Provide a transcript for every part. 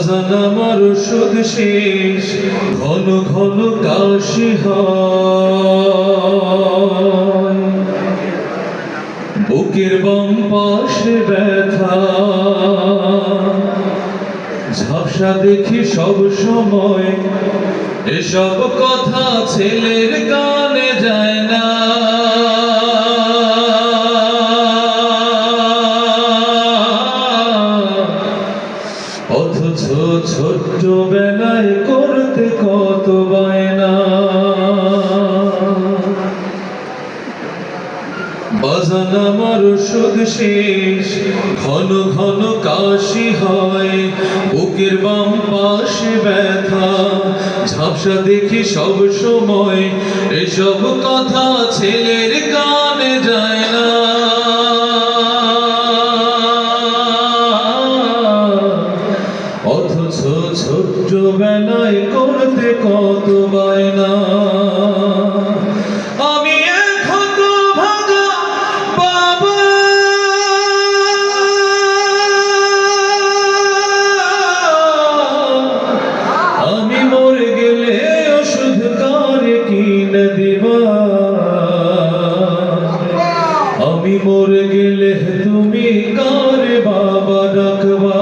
বাজান আমার ওষুধ শেষ, ঘন ঘন কাশি হয়, বুকের বাম পাশে ব্যথা, ঝাপসা দেখি সব সময়, এসব কথা ছেলের কানে যায় না। অথচ ছোট্ট বেলায় করতে কত বায়না। বাজান আমার ওষুধ শেষ, ঘন ঘন কাশি হয়, বুকের বাম পাশে ব্যথা, ঝাপসা দেখি সব সময়, এসব কথা ছেলের কানে যায় না। অথচ ছোট্ট বেলায় করতে কত বায়না। আমি এখন ভাগা বাবা, আমি মরে গেলে ওষুধ কারে কিনে দিবা, আমি মরে গেলে তুমি কারে বাবা ডাকবা।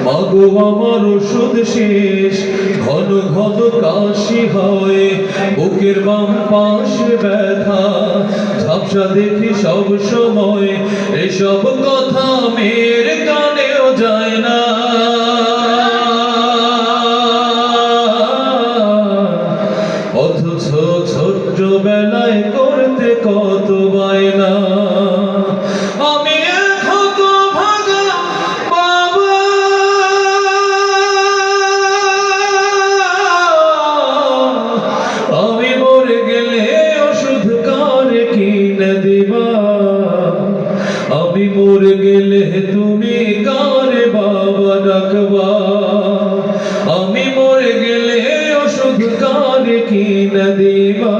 মাগো আমার ওষুধ শেষ, ঘন ঘন কাশি হয়, বুকের বাম পাশে ব্যথা, ঝাপসা দেখি সব সময়, এসব কথা মেয়ের কানেও যায় না। অথচ ছোট্ট বেলায় করতে কত বায়না। আমি এখন ভাগা বাবা, আমি মরে গেলে ওষুধ কারে কিনে দিবা, আমি মরে গেলে তুমি কারে বাবা ডাকবা, আমি মরে গেলে ওষুধ কারে কিনে দিবা।